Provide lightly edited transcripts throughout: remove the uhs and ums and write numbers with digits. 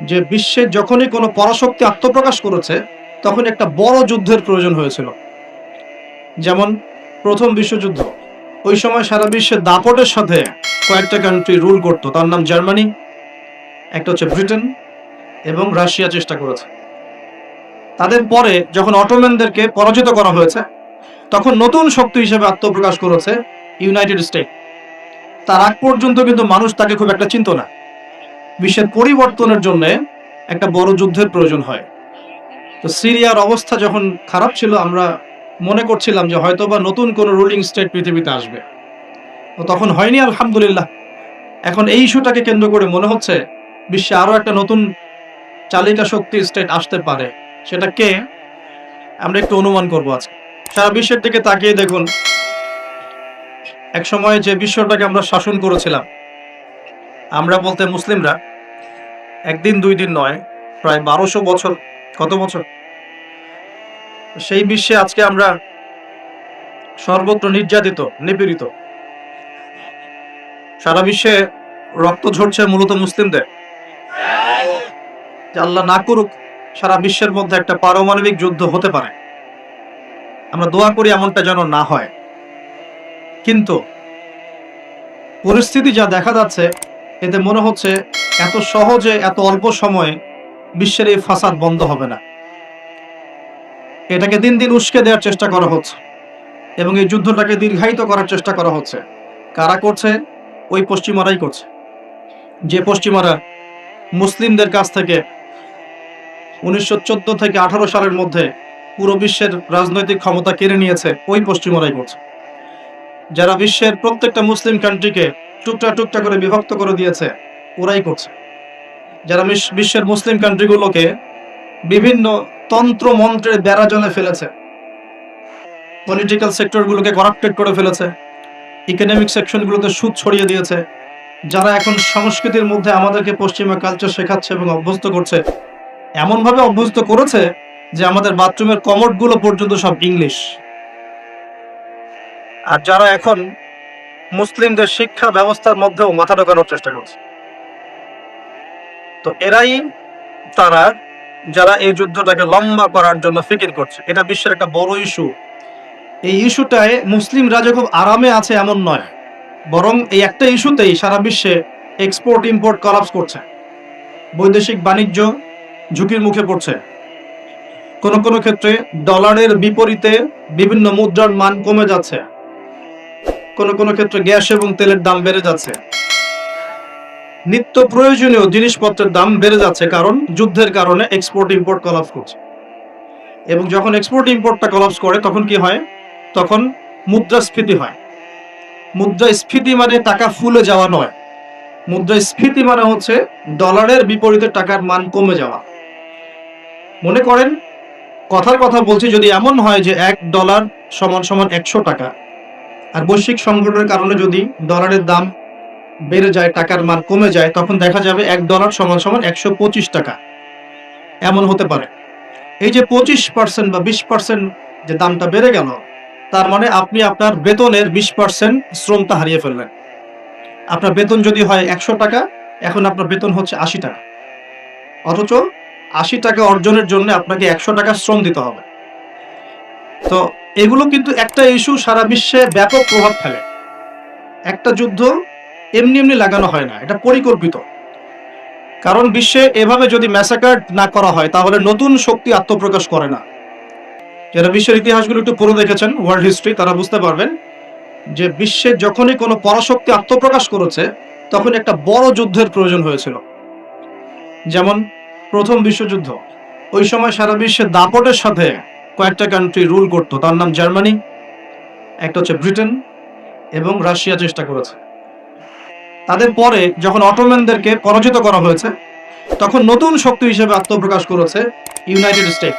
যে বিশ্বে যখনই কোনো পরাশক্তি আত্মপ্রকাশ করেছে তখন একটা বড় যুদ্ধের প্রয়োজন হয়েছিল। যেমন প্রথম বিশ্বযুদ্ধ, ওই সময় সারা বিশ্বে দাপটের সাথে কয়েকটা কান্ট্রি রুল করতো, তার নাম জার্মানি, একটা হচ্ছে ব্রিটেন এবং রাশিয়া চেষ্টা করেছে। তাদের পরে যখন অটোম্যানদেরকে পরাজিত করা হয়েছে তখন নতুন শক্তি হিসেবে আত্মপ্রকাশ করেছে ইউনাইটেড স্টেট। তার আগ পর্যন্ত কিন্তু মানুষ তাকে খুব একটা চিনত না। বিশ্বের পরিবর্তনের জন্য একটা বড় যুদ্ধের প্রয়োজন হয়। তো সিরিয়ার অবস্থা যখন খারাপ ছিল, আমরা মনে করছিলাম যে হয়তোবা নতুন কোনো রুলিং স্টেট পৃথিবীতে আসবে। তো তখন হয়নি, আলহামদুলিল্লাহ। এখন এই ইস্যুটাকে কেন্দ্র করে মনে হচ্ছে বিশ্বে আরো একটা নতুন চালিকা শক্তি স্টেট আসতে পারে। সেটা কে, আমরা একটু অনুমান করবো আজকে। সারা বিশ্বের দিকে তাকিয়ে দেখুন, এক সময় যে বিশ্বটাকে আমরা শাসন করেছিলাম, আমরা বলতে মুসলিমরা, একদিন দুই দিন নয়, প্রায় 1200 বছর, কত বছর, সেই বিশ্বে আজকে আমরা সর্বত্র নির্যাতিত, নিপীড়িত। সারা বিশ্বে রক্ত ঝরছে মূলত মুসলিমদের। আল্লাহ না করুক সারা বিশ্বের মধ্যে একটা পারমাণবিক যুদ্ধ হতে পারে, আমরা দোয়া করি এমনটা যেন না হয়। কিন্তু পরিস্থিতি যা দেখা যাচ্ছে, এতে মনে হচ্ছে এত সহজে এত অল্প সময়ে বিশ্বের এই ফাসাদ বন্ধ হবে না। এটাকে দিন দিন উস্কে দেওয়ার চেষ্টা করা হচ্ছে এবং এই যুদ্ধটাকে দীর্ঘায়িত করার চেষ্টা করা হচ্ছে। কারা করছে? ওই পশ্চিমারাই করছে। যে পশ্চিমারা মুসলিমদের কাছ থেকে 1914 থেকে 18 সালের মধ্যে পুরো বিশ্বের রাজনৈতিক ক্ষমতা কেড়ে নিয়েছে, ওই পশ্চিমারাই করছে। যারা বিশ্বের প্রত্যেকটা মুসলিম কান্ট্রিকে টুকটা টুকটা করে বিভক্ত করে দিয়েছে, ওরাই করছে। যারা বিশ্বের মুসলিম কান্ট্রিগুলোকে বিভিন্ন তন্ত্র মন্ত্রের বেড়াজালে ফেলেছে, পলিটিক্যাল সেক্টরগুলোকে করাপ্টেড করে ফেলেছে, ইকোনমিক সেকশনগুলোতে সুদ ছড়িয়ে দিয়েছে, যারা এখন সংস্কৃতির মধ্যে আমাদেরকে পশ্চিমা কালচার শেখাচ্ছে এবং অভ্যস্ত করছে, এমনভাবে অভ্যস্ত করেছে যে আমাদের বাথরুমের কমোডগুলো পর্যন্ত সব ইংলিশ। আর যারা এখন মুসলিমদের শিক্ষা ব্যবস্থার মধ্যেও মাথা ঢোকানোর চেষ্টা করছে, তো এরাই তারা যারা এই যুদ্ধটাকে লম্বা করার জন্য ফিকির করছে। এটা বিশ্বের একটা বড় ইস্যু। এই ইস্যুটায় মুসলিমরা যে খুব আরামে আছে এমন নয়, বরং এই একটা ইস্যুতেই সারা বিশ্বে এক্সপোর্ট ইম্পোর্ট কলাপস করছে, বৈদেশিক বাণিজ্য ঝুঁকির মুখে পড়ছে। কোনো কোনো ক্ষেত্রে ডলারের বিপরীতে বিভিন্ন মুদ্রার মান কমে যাচ্ছে, কোনো কোনো ক্ষেত্রে গ্যাস এবং তেলের দাম বেড়ে যাচ্ছে, নিত্য প্রয়োজনীয় জিনিসপত্রের দাম বেড়ে যাচ্ছে, কারণ যুদ্ধের কারণে এক্সপোর্ট ইম্পোর্ট কলাপস করছে। এবং যখন এক্সপোর্ট ইম্পোর্টটা কলাপস করে তখন কি হয়? তখন মুদ্রাস্ফীতি হয়। মুদ্রাস্ফীতি মানে টাকা ফুলে যাওয়া নয়, মুদ্রাস্ফীতি মানে হচ্ছে ডলারের বিপরীতে টাকার মান কমে যাওয়া। মনে করেন, কথার কথা বলছি, যদি এমন হয় যে $1 সমান সমান 100 টাকা, আর বৈশ্বিক সংকটের কারণে যদি ডলারের দাম বেড়ে যায়, টাকার মান কমে যায়, তখন দেখা যাবে $1 সমান সমান 125 টাকা। এমন হতে পারে। এই যে 25% বা 20% যে দামটা বেড়ে গেল, তার মানে আপনি আপনার বেতনের 20% শ্রমটা হারিয়ে ফেললেন। আপনার বেতন যদি হয় 100 টাকা, এখন আপনার বেতন হচ্ছে 80 টাকা, অথচ 80 টাকা অর্জনের জন্য আপনাকে 100 টাকা শ্রম দিতে হবে। তো এগুলো কিন্তু একটা ইস্যু সারা বিশ্বে ব্যাপক প্রভাব ফেলে। একটা যুদ্ধ এমনি এমনি লাগানো হয় না, এটা পরিকল্পিত। কারণ বিশ্বে এভাবে যদি ম্যাসাকার না করা হয়, তাহলে নতুন শক্তি আত্মপ্রকাশ করে না। যারা বিশ্বের ইতিহাসগুলো একটু পড়ে দেখেছেন, ওয়ার্ল্ড হিস্ট্রি, তারা বুঝতে পারবেন যে বিশ্বে যখনই কোনো পরাশক্তি আত্মপ্রকাশ করেছে তখন একটা বড় যুদ্ধের প্রয়োজন হয়েছিল। যেমন প্রথম বিশ্বযুদ্ধ, ওই সময় সারা বিশ্বে দাপটের সাথে কয়েকটা কান্ট্রি রুল করতো, তার নাম জার্মানি, একটা হচ্ছে ব্রিটেন এবং রাশিয়া চেষ্টা করেছে। তাদের পরে যখন অটোম্যানদেরকে পরাজিত করা হয়েছে তখন নতুন শক্তি হিসেবে আত্মপ্রকাশ করেছে ইউনাইটেড স্টেট।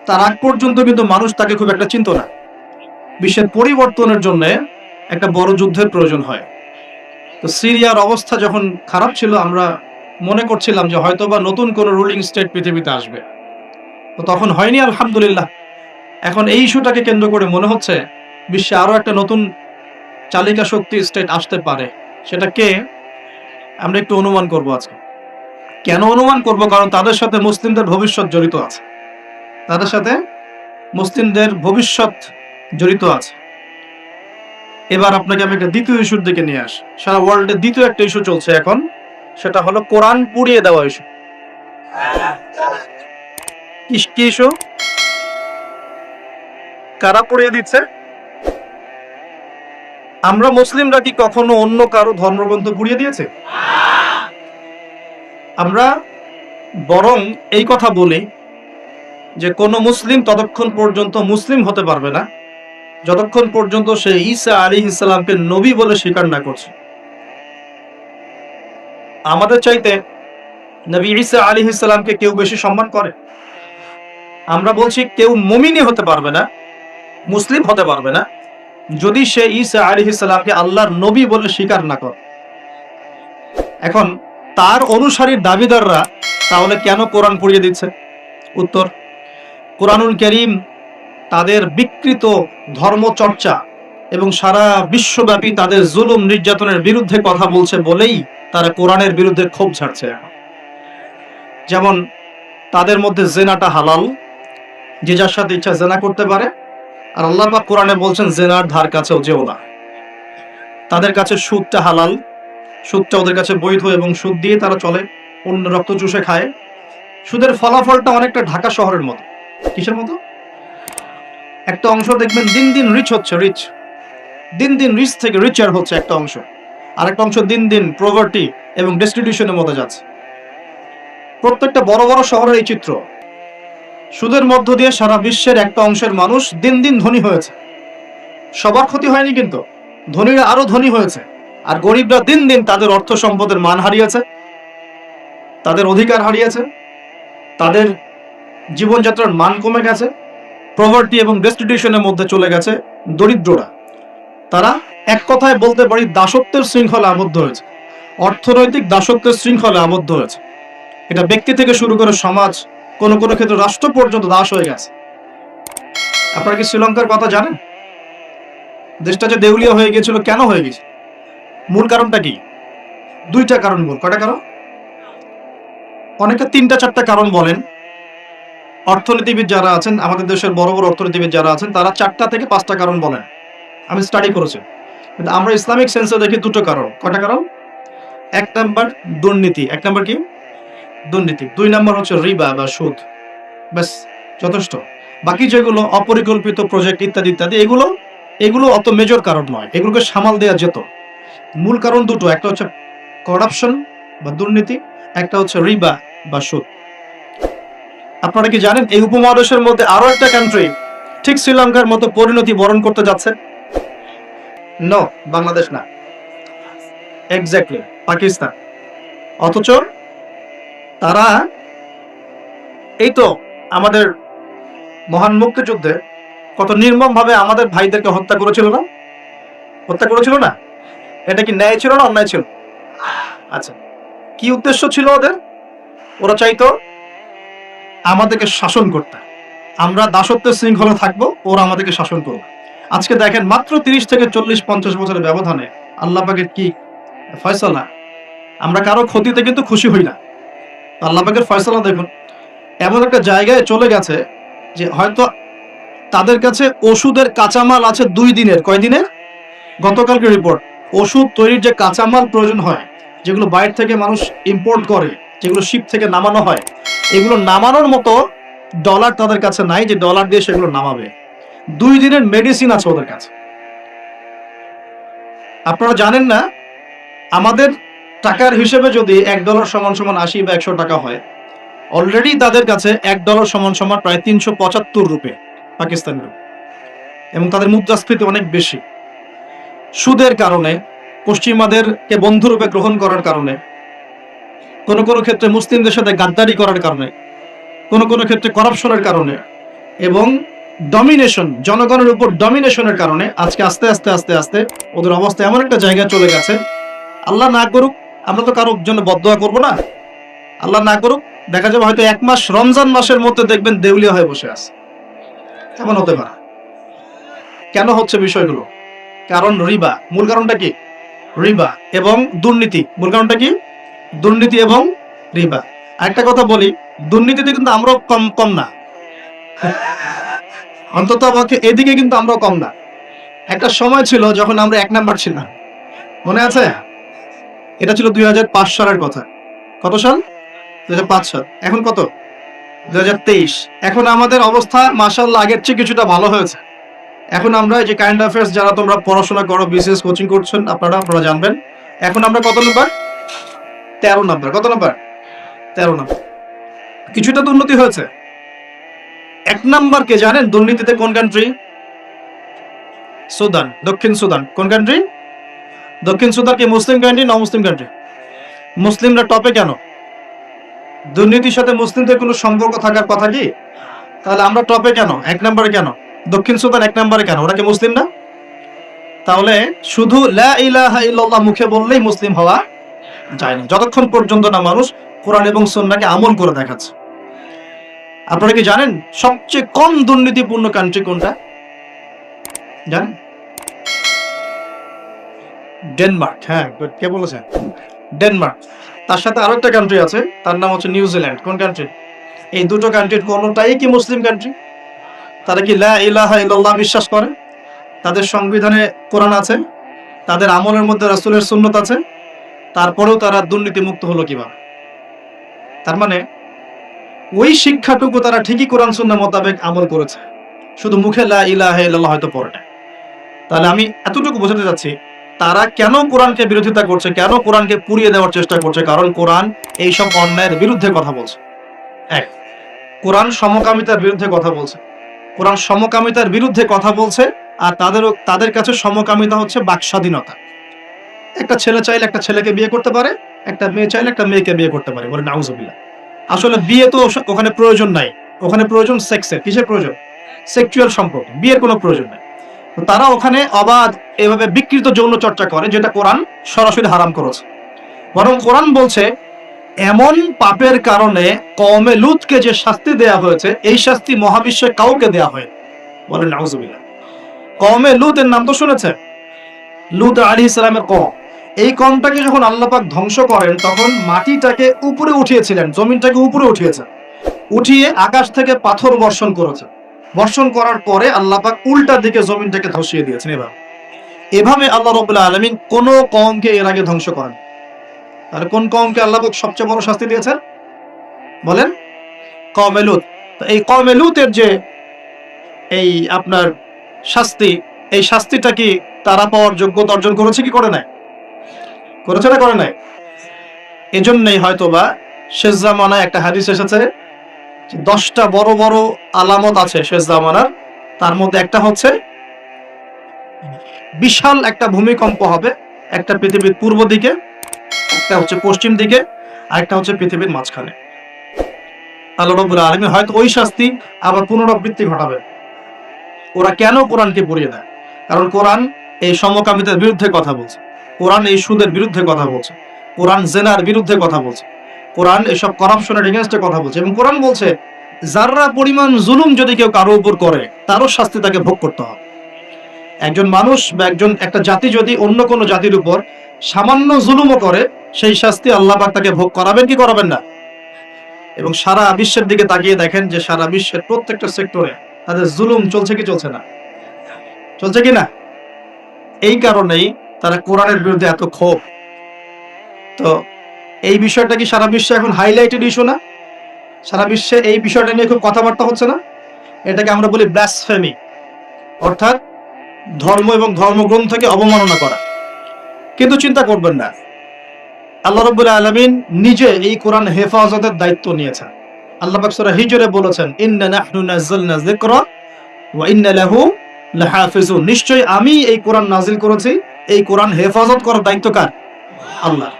তার আগ পর্যন্ত কিন্তু মানুষ তাকে খুব একটা চিনত না। বিশ্বের পরিবর্তনের জন্য একটা বড় যুদ্ধের প্রয়োজন হয়। তো সিরিয়ার অবস্থা যখন খারাপ ছিল, আমরা মনে করছিলাম যে হয়তোবা নতুন কোনো রুলিং স্টেট পৃথিবীতে আসবে। তো তখন হয়নি, আলহামদুলিল্লাহ। এখন এই ইস্যুটাকে কেন্দ্র করে মনে হচ্ছে বিশ্বে আরো একটা নতুন চালিকা শক্তি স্টেট আসতে পারে। সেটা কে, আমরা একটু অনুমান করবো আজকে। কেন অনুমান করব? কারণ তাদের সাথে মুসলিমদের ভবিষ্যৎ জড়িত আছে, তাদের সাথে মুসলিমদের ভবিষ্যৎ জড়িত আছে। এবার আপনাকে আমি একটা দ্বিতীয় ইস্যুর দিকে নিয়ে আসি। সারা ওয়ার্ল্ডে দ্বিতীয় একটা ইস্যু চলছে এখন, সেটা হলো কোরআন পুড়িয়ে দেওয়া ইস্যু। কি ইস্যু? কারা পুড়িয়ে দিচ্ছে? আমরা মুসলিমরা কি কখনো অন্য কারো ধর্মগ্রন্থ পুড়িয়ে দিয়েছে? আমরা বরং এই কথা বলি যে কোন মুসলিম ততক্ষণ পর্যন্ত মুসলিম হতে পারবে না যতক্ষণ পর্যন্ত সে ঈসা আলাইহিস সালামকে নবী বলে স্বীকার না করছে। আমাদের চাইতে নবী ঈসা আলাইহিস সালামকে কেউ বেশি সম্মান করে? আমরা বলছি কেউ মুমিনই হতে পারবে না, মুসলিম হতে পারবে না যদি সে ঈসা আলাইহিস সালামকে আল্লাহর নবী বলে স্বীকার না করে। এখন তার অনুসারীর দাবিদাররা তাহলে কেন কোরআন পুড়িয়ে দিচ্ছে? উত্তর, কোরআনুল কারীম তাদের বিকৃত ধর্মচর্চা এবং সারা বিশ্বব্যাপী তাদের জুলুম নির্যাতনের বিরুদ্ধে কথা বলছে বলেই তারা কোরআনের বিরুদ্ধে ক্ষোভ ঝাড়ছে। যেমন তাদের মধ্যে জেনাটা হালাল, যে যার সাথে ইচ্ছা জেনা করতে পারে, আর আল্লাহ পাক কোরআনে বলছেন জেনার ধার কাছেও যেও না। তাদের কাছে সুদটা হালাল, সুদটা ওদের কাছে বৈধ এবং সুদ দিয়ে তারা চলে, অন্য রক্ত চুষে খায়। সুদের ফলাফলটা অনেকটা ঢাকা শহরের মতো। কিসের মতো? একটা অংশ দেখবেন দিন দিন রিচ হচ্ছে, দিন দিন রিচ থেকে রিচার হচ্ছে একটা অংশ, আরেকটা অংশ দিন দিন প্রভার্টি এবং ডেস্টিটিউশনের মধ্যে যাচ্ছে। প্রত্যেকটা বড় বড় শহরের এই চিত্র। সুদের মধ্য দিয়ে সারা বিশ্বের একটা অংশের মানুষ দিন দিন ধনী হয়েছে। সবার ক্ষতি হয়নি, কিন্তু ধনীরা আরো ধনী হয়েছে, আর গরিবরা দিন দিন তাদের অর্থ সম্পদের মান হারিয়েছে, তাদের অধিকার হারিয়েছে, তাদের জীবনযাত্রার মান কমে গেছে, প্রভার্টি এবং ডেস্টিটিউশনের মধ্যে চলে গেছে দরিদ্ররা। তারা এক কথায় বলতে পারি দাসত্বের শৃঙ্খলা আবদ্ধ হয়েছে, অর্থনৈতিক দাসত্বের শৃঙ্খলা আবদ্ধ হয়েছে। এটা ব্যক্তি থেকে শুরু করে সমাজ, কোন কোন ক্ষেত্রে রাষ্ট্র পর্যন্ত দাস হয়ে গেছে। আপনারা কি শ্রীলঙ্কার কথা জানেন? দেশটা যে দেউলিয়া হয়ে গিয়েছিল, কেন হয়ে গেছে? মূল কারণটা কি? দুইটা কারণ। মূল কয়টা কারণ? অনেকে তিনটা চারটা কারণ বলেন। অর্থনীতিবিদ যারা আছেন, আমাদের দেশের বড় বড় অর্থনীতিবিদ যারা আছেন, তারা 4টা থেকে 5টা কারণ বলেন। আমি স্টাডি করেছি, কিন্তু আমরা ইসলামিক সেন্সে দেখি দুটো কারণ। কয়টা কারণ? 1 নাম্বার দুর্নীতি। 1 নাম্বার কি? দুর্নীতি। 2 নাম্বার হচ্ছে রিবা বা সুদ। ব্যাস, যথেষ্ট। বাকি যেগুলো অপরিকল্পিত প্রজেক্ট ইত্যাদি ইত্যাদি, এগুলো অত মেজর কারণ নয়, এগুলোকে সামাল দেওয়া যেত। মূল কারণ দুটো, একটা হচ্ছে করাপশন বা দুর্নীতি, একটা হচ্ছে রিবা বা সুদ। আপনারা কি জানেন এই উপমহাদেশের মধ্যে আরো একটা কান্ট্রি ঠিক শ্রীলঙ্কার মতো পরিণতি বরণ করতে যাচ্ছে? নো, বাংলাদেশ না, এক্স্যাক্টলি পাকিস্তান। অথচ তারা এই তো আমাদের মহান মুক্তিযুদ্ধে কত নির্মম ভাবে আমাদের ভাইদেরকে হত্যা করেছিল না? হত্যা করেছিল না? এটা কি ন্যায় ছিল না অন্যায় ছিল? আচ্ছা, কি উদ্দেশ্য ছিল ওদের? ওরা চাইতো আমাদেরকে শাসন করতে, আমরা দাসত্বের শৃঙ্খলা থাকবো, ওরা আমাদেরকে শাসন করবে। আজকে দেখেন মাত্র 30 থেকে 40-50 বছরের ব্যবধানে আল্লাহ পাকের কি ফয়সালা। আমরা কারো ক্ষতিতে কিন্তু খুশি হই না। আল্লাহ পাকের ফয়সালা দেখুন, এমন একটা জায়গায় চলে গেছে যে হয়তো তাদের কাছে ওষুধের কাঁচামাল আছে 2 দিনের। কয় দিনের? গতকালকে রিপোর্ট, ওষুধ তৈরির যে কাঁচামাল প্রয়োজন হয়, যেগুলো বাইরে থেকে মানুষ ইম্পোর্ট করে, যেগুলো শিপ থেকে নামানো হয়, এগুলো নামানোর মতো ডলার তাদের কাছে নাই যে ডলার দিয়ে সেগুলো নামাবে। 2 দিনের মেডিসিন আছে ওদের কাছে। আপনারা জানেন না, আমাদের টাকার হিসেবে যদি $1 সমান সমান 80 বা 100 টাকা হয়, অলরেডি তাদের কাছে $1 সমান সমান প্রায় 375 রুপি পাকিস্তানি রুপি, এবং তাদের মুদ্রাস্ফীতি অনেক বেশি। সুদের কারণে, পশ্চিমাদেরকে বন্ধুরূপে গ্রহণ করার কারণে, কোন কোন ক্ষেত্রে মুসলিমদের সাথে গাদ্দারি করার কারণে, কোন কোন ক্ষেত্রে করাপশনের কারণে এবং ডমিনেশন, জনগণের উপর ডমিনেশনের কারণে আজকে আস্তে আস্তে আস্তে আস্তে ওদের অবস্থা এমন একটা জায়গায় চলে গেছে। আল্লাহ না করুক, আমরা তো কারোর জন্য বদদোয়া করবো না, আল্লাহ না করুক, দেখা যাবে হয়তো 1 মাস রমজান মাসের মধ্যে দেখবেন দেউলিয়া হয়ে বসে আছে। এমন হতে পারে। কেন হচ্ছে বিষয়গুলো? কারণ রিবা। মূল কারণটা কি? রিবা এবং দুর্নীতি। মূল কারণটা কি? দুর্নীতি এবং রিবা। একটা কথা বলি, দুর্নীতিতে কিন্তু আমরাও কম কম না, অন্তত আমাকে এদিকে কিন্তু আমরাও কম না। একটা সময় ছিল যখন আমরা 1 নাম্বার ছিলাম, মনে আছে? এটা ছিল 2005 সালের কথা। কত সাল? 2005 সাল। এখন কত? 2023। এখন আমাদের অবস্থা মাশাআল্লাহ আগের চেয়ে কিছুটা ভালো হয়েছে। এখন আমরা এই যে কারেন্ট অ্যাফেয়ার্স, যারা তোমরা পড়াশোনা করো, বিসিএস কোচিং করছেন, আপনারা জানবেন এখন আমরা কত নাম্বার? 13 নাম্বার। কত নাম্বার? 13 নাম্বার। কিছুটা তো উন্নতি হয়েছে। 1 নাম্বার কে জানেন দুর্নীতিতে? কোন কান্ট্রি? সুদান, দক্ষিণ সুদান। কোন কান্ট্রি? দক্ষিণ সুদান কি মুসলিম কান্ট্রি না মুসলিম কান্ট্রি? মুসলিমরা টপে কেন? দুর্নীতির সাথে মুসলিমদের কোনো সম্পর্ক থাকার কথা কি? তাহলে আমরা টপে কেন, 1 নম্বরে কেন? দক্ষিণ সুদান 1 নম্বরে কেন? ওরা কি মুসলিম না? তাহলে শুধু লা ইলাহা ইল্লাল্লাহ মুখে বললেই মুসলিম হওয়া যায় না, যতক্ষণ পর্যন্ত না মানুষ কোরআন এবং সুন্নাহকে আমল করে দেখাচ্ছে। আপনারা কি জানেন সবচেয়ে কম দুর্নীতিপূর্ণ কান্ট্রি কোনটা? জানেন? ডেনমার্ক। হ্যাঁ, কে বলেছে? ডেনমার্ক। তার সাথে আরো একটা কান্ট্রি আছে, তার নাম হচ্ছে নিউজিল্যান্ড। কোন কান্ট্রি? এই দুটো কান্ট্রির কোনটাই কি মুসলিম কান্ট্রি? তারা কি লা ইলাহা ইল্লাল্লাহ বিশ্বাস করে? তাদের সংবিধানে কোরআন আছে, তাদের আমলের মধ্যে রাসূলের সুন্নাত আছে, তারপরেও তারা দুর্নীতি মুক্ত হলো কিভাবে? তার মানে ওই শিক্ষাটুকু তারা ঠিকই কোরআন সুন্নাহ মোতাবেক আমল করেছে, শুধু মুখে লা ইলাহা ইল্লাল্লাহ হয়তো পড়ে না। তাহলে আমি এতটুকু বোঝাতে যাচ্ছি তারা কেন কোরআনকে বিরোধিতা করছে, কেন কোরআনকে পুড়িয়ে দেওয়ার চেষ্টা করছে। কারণ কোরআন এইসব অন্যায়ের বিরুদ্ধে কথা বলছে। এক, কোরআন সমকামিতার বিরুদ্ধে কথা বলছে। কোরআন সমকামিতার বিরুদ্ধে কথা বলছে, আর তাদের কাছে সমকামিতা হচ্ছে বাক স্বাধীনতা। একটা ছেলে চাইলে একটা ছেলেকে বিয়ে করতে পারে, একটা মেয়ে চাইলে একটা মেয়েকে বিয়ে করতে পারে। বলে নাউজুবিল্লাহ। আসলে বিয়ে তো ওখানে প্রয়োজন নাই, ওখানে প্রয়োজন সেক্সের। কিসের প্রয়োজন? সেক্সুয়াল সম্পর্ক। বিয়ের কোনো প্রয়োজন নাই। তারা ওখানে অবাধ এভাবে বিকৃত যৌন চর্চা করে, যেটা কোরআন সরাসরি হারাম করেছে। বরং কোরআন বলছে এমন পাপের কারণে কওমে লূতকে যে শাস্তি দেয়া হয়েছে, এই শাস্তি মহাবিশ্বে কাউকে দেয়া হয়। বলেন নাউজুবিল্লাহ। কওমে লূতের নাম তো শুনেছেন? লূত আলাইহিস সালামের কওম। এই কওমটাকে যখন আল্লাহ পাক ধ্বংস করেন, তখন মাটিটাকে উপরে উঠিয়েছিলেন, জমিনটাকে উপরে উঠিয়েছেন, উঠিয়ে আকাশ থেকে পাথর বর্ষণ করেছেন। বর্ষণ করার পরে আল্লাহ পাক উল্টা দিকে জমিনটাকে ধসিয়ে দিয়েছেন। এভাবে আল্লাহ রাব্বুল আলামিন কোন কওমকে এর আগে ধ্বংস করেন। আর কোন কওমকে আল্লাহ পাক সবচেয়ে বড় শাস্তি দিয়েছেন? বলেন, কওমে লূত। তো এই কওমে লূতের যে এই আপনার শাস্তি, এই শাস্তিটা কি তারা পাওয়ার যোগ্যতা অর্জন করেছে কি করে নাই? করেছে না করে নাই? এজন্যই হয়তোবা শেষ জামানায় একটা হাদিস এসেছে, 10টা বড় বড় আলামত আছে শেষ জামানার। তার মধ্যে একটা হচ্ছে বিশাল একটা ভূমিকম্প হবে, একটা পৃথিবীর পূর্ব দিকে, একটা হচ্ছে পশ্চিম দিকে, আর একটা হচ্ছে পৃথিবীর মাঝখানে। আল্লাহ রাব্বুল আলামিন হয়তো ওই শাস্তি আবার পুনরাবৃত্তি ঘটাবে। ওরা কেন কোরআনকে পুড়িয়ে দেয়? কারণ কোরআন এই সমকামিতার বিরুদ্ধে কথা বলছে, কোরআন এই সুদের বিরুদ্ধে কথা বলছে, কোরআন জেনার বিরুদ্ধে কথা বলছে, কোরআন এসব কারাপশনের এগেইনস্টে কথা বলছে। এবং কোরআন বলছে যাররা পরিমাণ জুলুম যদি কেউ কারো উপর করে, তারও শাস্তি তাকে ভোগ করতে হবে। একজন মানুষ বা একটা জাতি যদি অন্য কোনো জাতির উপর সামান্য জুলুমও করে, সেই শাস্তি আল্লাহ পাক তাকে ভোগ করাবেন কি করাবেন না? এবং সারা বিশ্বের দিকে তাকিয়ে দেখেন যে সারা বিশ্বের প্রত্যেকটা সেক্টরে তাদের জুলুম চলছে কি চলছে না? চলছে কি না? এই কারণেই তারা কোরআনের বিরুদ্ধে এত ক্ষোভ। তো এই বিষয়টা কি সারা বিশ্বে এখন হাইলাইটেড ইস্যু না? সারা বিশ্বে এই বিষয়টা নিয়ে খুব কথাবার্তা হচ্ছে না? এটাকে আমরা বলি ব্লাসফেমি, অর্থাৎ ধর্ম এবং ধর্মগ্রন্থকে অবমাননা করা। কিন্তু চিন্তা করবেন না, আল্লাহ রাব্বুল আলামিন নিজে এই কোরআন হেফাজতের দায়িত্ব নিয়েছেন। আল্লাহ পাক সূরা হিজরে বলেছেন, ইন্না নাহনু নাযালনা যিকরা ওয়া ইন্না লাহু লাহাফিজুন। নিশ্চয়ই আমি এই কোরআন নাজিল করেছি, এই কোরআন হেফাজত করার দায়িত্ব কার? আল্লাহ।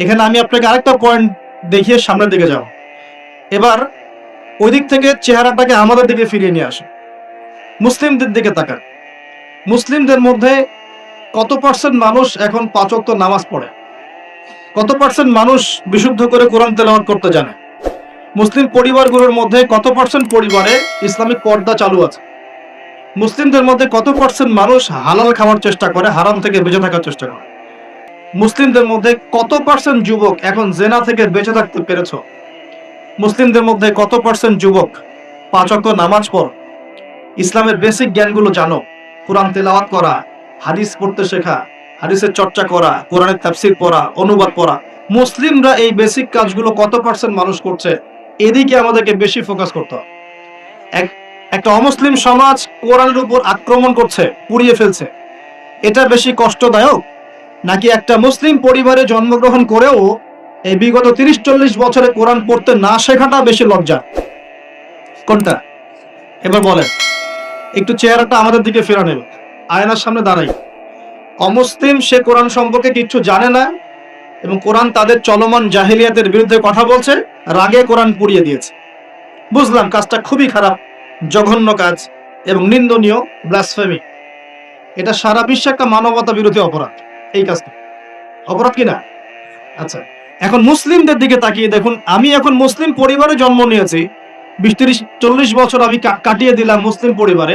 এখানে আমি আপনাকে আরেকটা পয়েন্ট দেখিয়ে সামনের দিকে যাব। এবার ওই দিক থেকে চেহারাটাকে আমাদের দিকে ফিরিয়ে নিয়ে আসে, মুসলিমদের দিকে তাকান। মুসলিমদের মধ্যে কত পার্সেন্ট মানুষ এখন 5 ওয়াক্ত নামাজ পড়ে? কত পার্সেন্ট মানুষ বিশুদ্ধ করে কোরআন তেলাওয়াত করতে জানে? মুসলিম পরিবারগুলোর মধ্যে কত পার্সেন্ট পরিবারে ইসলামিক পর্দা চালু আছে? মুসলিমদের মধ্যে কত পার্সেন্ট মানুষ হালাল খাওয়ার চেষ্টা করে, হারাম থেকে বেঁচে থাকার চেষ্টা করে? মুসলিমদের মধ্যে কত পার্সেন্ট যুবক এখন জেনা থেকে বেঁচে থাকতে পেরেছো? মুসলিমদের মধ্যে কত পার্সেন্ট যুবক 5 ওয়াক্ত নামাজ পড়, ইসলামের বেসিক জ্ঞানগুলো জানো, কোরআন তেলাওয়াত করা, হাদিস পড়তে শেখা, হাদিসের চর্চা করা, কোরআনের তাফসীর পড়া, অনুবাদ পড়া, মুসলিমরা এই বেসিক কাজগুলো কত পার্সেন্ট মানুষ করছে, এদিকে আমাদেরকে বেশি ফোকাস করতে হবে। একটা অমুসলিম সমাজ কোরআনের উপর আক্রমণ করছে, পুড়িয়ে ফেলছে, এটা বেশি কষ্টদায়ক নাকি একটা মুসলিম পরিবারে জন্মগ্রহণ করেও এই বিগত 30-40 বছরে কোরআন পড়তে না শেখাটা বেশি লজ্জা? কোনটা? এবার বলেন, একটু চেহারাটা আমাদের দিকে ফেরা নেবে, আয়নার সামনে দাঁড়াই। অমুসলিম, সে কোরআন সম্পর্কে কিছু জানে না এবং কোরআন তাদের চলমান জাহিলিয়াতের বিরুদ্ধে কথা বলছে, রাগে কোরআন পুড়িয়ে দিয়েছে। বুঝলাম কাজটা খুবই খারাপ, জঘন্য কাজ এবং নিন্দনীয়, ব্লাসফেমি। এটা সারা বিশ্বে একটা মানবতা বিরোধী অপরাধ। এই কাজটা অপরাধ কিনা? আচ্ছা, এখন মুসলিমদের দিকে তাকিয়ে দেখুন। আমি এখন মুসলিম পরিবারে জন্ম নিয়েছি, 20-30-40 বছর আমি কাটিয়ে দিলাম মুসলিম পরিবারে।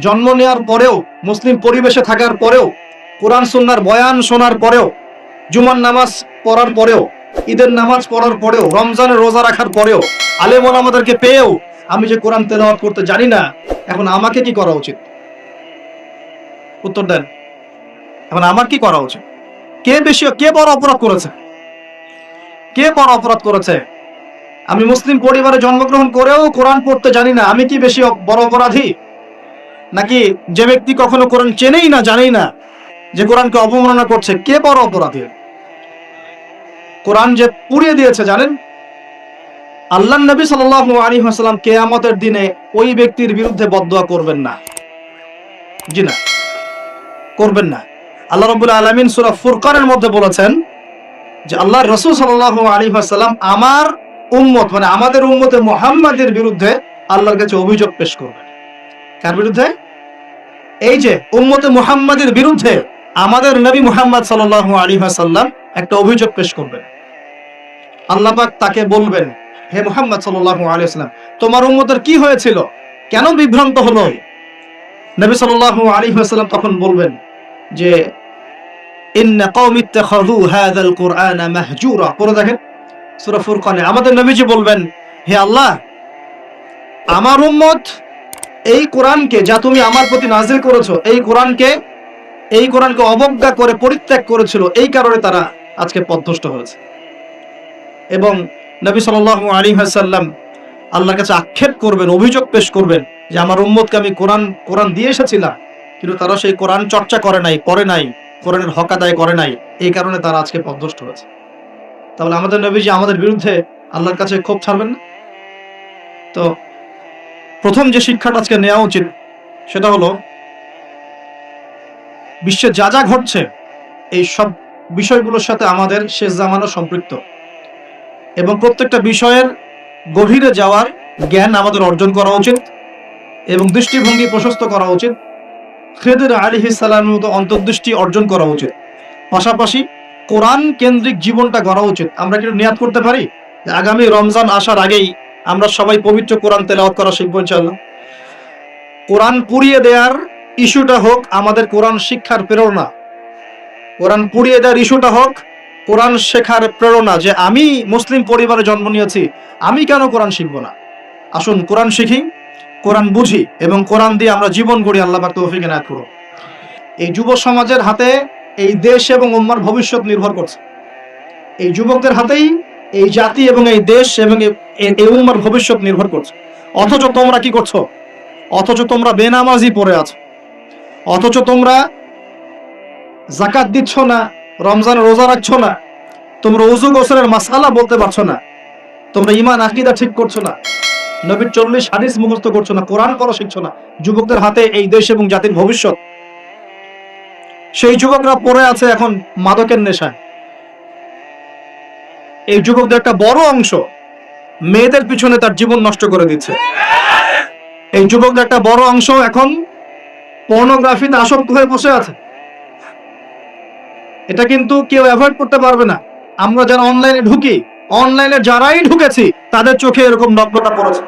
জন্ম নেওয়ার পরেও, মুসলিম পরিবেশে থাকার পরেও, কোরআন সুন্নাহর বয়ান শোনার পরেও, জুমার নামাজ পড়ার পরেও, ঈদের নামাজ পড়ার পরেও, রমজানের রোজা রাখার পরেও, আলেম ওলামাদেরকে পেয়েও আমি যে কোরআন তেলাওয়াত করতে জানি না, এখন আমাকে কি করা উচিত? উত্তর দেন। এখন আমার কি করা উচিত? কে বড় অপরাধ করেছে? কে বড় অপরাধ করেছে? আমি মুসলিম পরিবারে জন্মগ্রহণ করেও কোরআন পড়তে জানি না, আমি কি বেশি বড় অপরাধী? নাকি যে ব্যক্তি কখনো কোরআন চেনেই না, জানেই না, যে কোরআনকে অবমাননা করছে, কে বড় অপরাধী? কোরআন যে পুড়িয়ে দিয়েছে জানেন, আল্লাহর নবী সাল্লাল্লাহু আলাইহি ওয়াসাল্লাম কিয়ামতের দিনে ওই ব্যক্তির বিরুদ্ধে বদদুয়া করবেন না। জি না, করবেন না। আল্লাহ রাব্বুল আলামিন সূরা ফুরকানের মধ্যে বলেছেন যে আল্লাহর রাসূল সাল্লাল্লাহু আলাইহি ওয়াসাল্লাম আমার উম্মত, মানে আমাদের উম্মতে মুহাম্মাদের বিরুদ্ধে আল্লাহর কাছে অভিযোগ পেশ করবেন। কার বিরুদ্ধে? এই যে উম্মতে মুহাম্মাদের বিরুদ্ধে আমাদের নবী মুহাম্মদ সাল্লাল্লাহু আলাইহি ওয়াসাল্লাম একটা অভিযোগ পেশ করবেন। আল্লাহ পাক তাকে বলবেন, হে মুহাম্মদ সাল্লাল্লাহু আলাইহি ওয়াসাল্লাম, তোমার উম্মতের কি হয়েছিল, কেন বিভ্রান্ত হলো? নবী সাল্লাল্লাহু আলাইহি ওয়াসাল্লাম তখন বলবেন যে ইন্না কওমি ইত্তাখাযু হাযাল কুরআনা মাহজুরা। পড়ে দেখেন সূরা ফুরকানে আমাদের নবীজি বলবেন, হে আল্লাহ, আমার উম্মত এই কোরআনকে, যা তুমি আমার প্রতি নাযিল করেছো, এই কোরআনকে অবজ্ঞা করে পরিত্যাগ করেছিল, এই কারণে তারা আজকে পথভ্রষ্ট হয়েছে। এবং নবী সাল্লাল্লাহু আলাইহি ওয়াসাল্লাম আল্লাহর কাছে আক্ষেপ করবেন, অভিযোগ পেশ করবেন যে আমার উম্মতকে আমি কোরআন দিয়ে এসেছিলাম, কিন্তু তারা সেই কোরআন চর্চা করে নাই, পড়ে নাই, কোরআনের হক আদায় করে নাই, এই কারণে তারা আজকে পথভ্রষ্ট হয়েছে। তাহলে আমাদের নবীজি আমাদের বিরুদ্ধে আল্লাহর কাছে ক্ষোভ ছাড়বেন না? তো প্রথম যে শিক্ষাটা আজকে নেওয়া উচিত সেটা হলো, বিশ্বে যা যা ঘটছে এই সব বিষয়গুলোর সাথে আমাদের শেষ জামানা সম্পৃক্ত, এবং প্রত্যেকটা বিষয়ের গভীরে যাওয়ার জ্ঞান আমাদের অর্জন করা উচিত এবং দৃষ্টিভঙ্গি প্রশস্ত করা উচিত। খিদর আলাইহিস সালামের মতো অন্তর্দৃষ্টি অর্জন করা উচিত। পাশাপাশি কোরআন কেন্দ্রিক জীবনটা গড়া উচিত। আমরা কি নিয়াত করতে পারি যে আগামী রমজান আসার আগেই আমরা সবাই পবিত্র কোরআন তেলাওয়াত করা শিখব ইনশাআল্লাহ? কোরআন পুড়িয়ে দেওয়ার ইস্যুটা হোক আমাদের কোরআন শিক্ষার প্রেরণা, কোরআন পুড়িয়ে দেওয়ার ইস্যুটা হোক কোরআন শেখার প্রেরণা, যে আমি মুসলিম পরিবারে জন্ম নিয়েছি, আমি কেন কোরআন শিখব না? আসুন কোরআন শিখি, কোরআন বুঝি এবং কোরআন দিয়ে আমরা জীবন গড়ি। আল্লাহ পাক তৌফিক এনায়েত করুন। এই যুব সমাজের হাতে এই দেশ এবং উম্মার ভবিষ্যৎ নির্ভর করছে। এই যুবকদের হাতেই এই জাতি এবং এই দেশ এবং এই উম্মার ভবিষ্যৎ নির্ভর করছে। অথচ তোমরা কি করছো? অথচ তোমরা বেনামাজি পড়ে আছো, অথচ তোমরা যাকাত দিচ্ছ না, রমজানের রোজা রাখছো না, তোমরা ওযু গোসলের মাসআলা বলতে পারছো না, তোমরা ঈমান আকীদা ঠিক করছো না, নবীর 40 হাদিস মুখস্থ করছো না, কোরআন পড়া শিখছো না। যুবকদের হাতে এই দেশ এবং জাতির ভবিষ্যৎ। সেই যুবকরা পড়ে আছে এখন মাদকের নেশায়। এই যুবকদের একটা বড় অংশ মেয়েদের পিছনে তার জীবন নষ্ট করে দিচ্ছে। এই যুবকদের একটা বড় অংশ এখন পর্নোগ্রাফিতে আসক্ত হয়ে বসে আছে। এটা কিন্তু কেউ অ্যাভয়েড করতে পারবে না। আমরা যারা অনলাইনে ঢুকি, অনলাইনে যারাই ঢুকেছি তাদের চোখে এরকম নগ্নতা পড়েছে।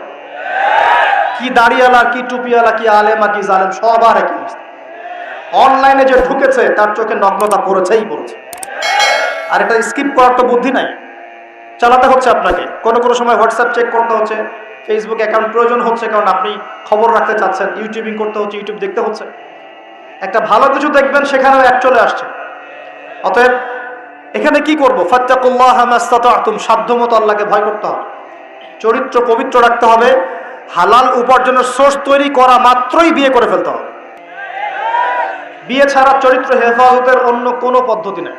কি দাড়িওয়ালা, কি টুপিওয়ালা, কি আলেমা, কি জালেম, সবার একই অবস্থা। অনলাইনে যে ঢুকেছে তার চোখে নগ্নতা পড়েছেই পড়েছে। আর এটা স্কিপ করার তো বুদ্ধি নাই। চালাতে হচ্ছে আপনাকে, কোনো কোনো সময় হোয়াটসঅ্যাপ চেক করতে হচ্ছে, ফেসবুক অ্যাকাউন্ট প্রয়োজন হচ্ছে কারণ আপনি খবর রাখতে চাচ্ছেন, ইউটিউবিং করতে হচ্ছে, ইউটিউব দেখতে হচ্ছে। একটা ভালো কিছু দেখবেন সেখানেও অ্যাড চলে আসছে। অতএব এখানে কি করব? ফাত্তাকুল্লাহ মাস্তাতাতুম, সাধ্যমতো আল্লাহকে ভয় করতে হবে, চরিত্র পবিত্র রাখতে হবে, হালাল উপার্জনের সোর্স তৈরি করা মাত্রই বিয়ে করে ফেলতে হবে। বিয়ে ছাড়া চরিত্র হেফাজতের অন্য কোনো পদ্ধতি নেই।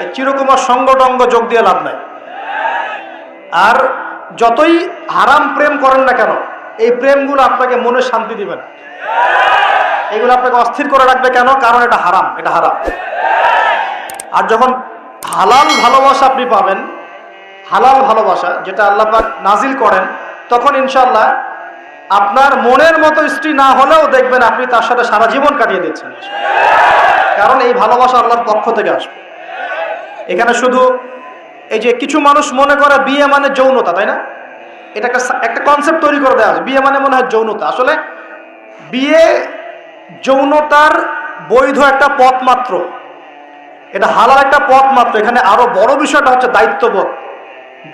এই চিরকুমার সঙ্গটঙ্গ যোগ দিয়ে লাভ নাই। আর যতই হারাম প্রেম করেন না কেন, এই প্রেমগুলো আপনাকে মনে শান্তি দিবে না, এগুলো আপনাকে অস্থির করে রাখবে। কেন? কারণ এটা হারাম, এটা হারাম। আর যখন হালাল ভালোবাসা আপনি পাবেন, হালাল ভালোবাসা যেটা আল্লাহ পাক নাজিল করেন, তখন ইনশাআল্লাহ আপনার মনের মতো স্ত্রী না হলেও দেখবেন আপনি তার সাথে সারা জীবন কাটিয়ে দিচ্ছেন, কারণ এই ভালোবাসা আল্লাহর পক্ষ থেকে আসবে। এখানে শুধু এই যে কিছু মানুষ মনে করে বিয়ে মানে যৌনতা, তাই না? এটা একটা কনসেপ্ট তৈরি করে দেওয়া আছে, বিয়ে মানে মনে হয় যৌনতা। আসলে বিয়ে যৌনতার বৈধ একটা পথ মাত্র, এটা হালাল একটা পথ মাত্র। এখানে আরো বড় বিষয়টা হচ্ছে দায়িত্ববোধ।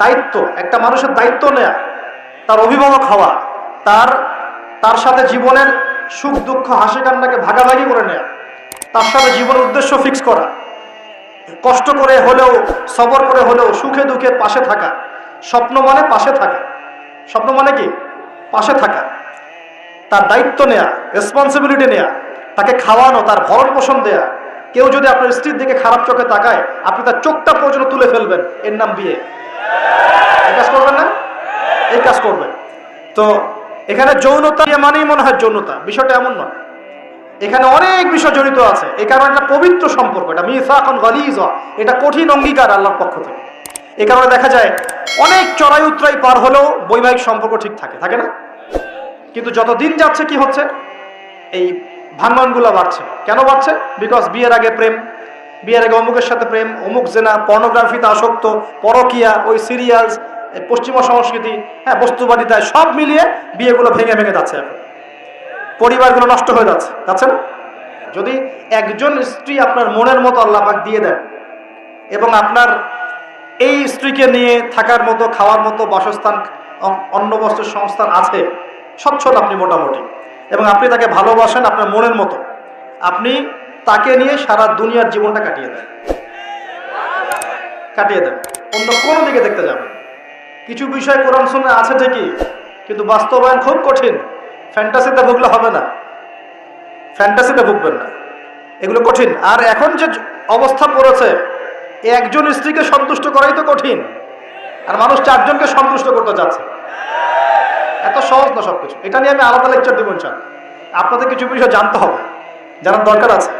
দায়িত্ব, একটা মানুষের দায়িত্ব নেয়া, তার অভিভাবক হওয়া, তার সাথে জীবনের সুখ দুঃখ হাসি কান্নাকে ভাগাভাগি করে নেয়া, তার সাথে জীবনের উদ্দেশ্য ফিক্স করা, কষ্ট করে হলেও সবর করে হলেও সুখে দুঃখে পাশে থাকা। স্বপ্ন মানে পাশে থাকা, স্বপ্ন মানে কি? পাশে থাকা। তার দায়িত্ব নেয়া, রেসপন্সিবিলিটি নেয়া, তাকে খাওয়ানো, তার ভরণ পোষণ দেয়া। কেউ যদি আপনার স্ত্রীর দিকে খারাপ চোখে তাকায়, আপনি তার চোখটা পর্যন্ত তুলে ফেলবেন, এর নাম বিয়ে। এই কাজ করবেন না? এই কাজ করবেন। তো এখানে যৌনতা মানেই মনে হয় যৌনতা, বিষয়টা এমন নয়। এখানে অনেক বিষয় জড়িত আছে। এই কারণে একটা পবিত্র সম্পর্ক, এটা মিসাকুন গালিজ, এটা কঠিন অঙ্গীকার আল্লাহর পক্ষ থেকে। এই কারণে দেখা যায় অনেক চড়াই উতরাই পার হলেও বৈবাহিক সম্পর্ক ঠিক থাকে, থাকে না? কিন্তু যত দিন যাচ্ছে কি হচ্ছে? এই ভাঙনগুলো বাড়ছে। কেন বাড়ছে? বিকজ বিয়ের আগে প্রেম, বিয়ের আগে অমুকের সাথে প্রেম, অমুক জেনা, পর্নোগ্রাফিতে আসক্ত, পরকিয়া, ওই সিরিয়ালস, পশ্চিমা সংস্কৃতি, হ্যাঁ, বস্তুবাদিতায়, সব মিলিয়ে বিয়েগুলো ভেঙে ভেঙে যাচ্ছে। এখন পরিবারগুলো নষ্ট হয়ে যাচ্ছে, যাচ্ছে না? যদি একজন স্ত্রী আপনার মনের মতো আল্লাহ পাক দিয়ে দেন এবং আপনার এই স্ত্রীকে নিয়ে থাকার মতো, খাওয়ার মতো বাসস্থান, অন্ন বস্ত্রের সংস্থান আছে, সচ্ছল আপনি মোটামুটি, এবং আপনি তাকে ভালোবাসেন আপনার মনের মতো, আপনি তাকে নিয়ে সারা দুনিয়ার জীবনটা কাটিয়ে দেন, কাটিয়ে দেন। অন্য কোনো দিকে দেখতে যাবেন। কিছু বিষয় কোরআন সুন্নাহ আছে ঠিকই, কিন্তু বাস্তবায়ন খুব কঠিন। ফ্যান্টাসিতে ভুগলে হবে না, ফ্যান্টাসিতে ভুগবেন না, এগুলো কঠিন। আর এখন যে অবস্থা পড়েছে, একজন স্ত্রীকে সন্তুষ্ট করাই তো কঠিন, আর মানুষ চারজনকে সন্তুষ্ট করতে চাচ্ছে। এত সহজ না সবকিছু। এটা নিয়ে আমি আলাদা লেকচার দেবো ইনশাআল্লাহ। আপনাদের কিছু বিষয় জানতে হবে, জানার দরকার আছে।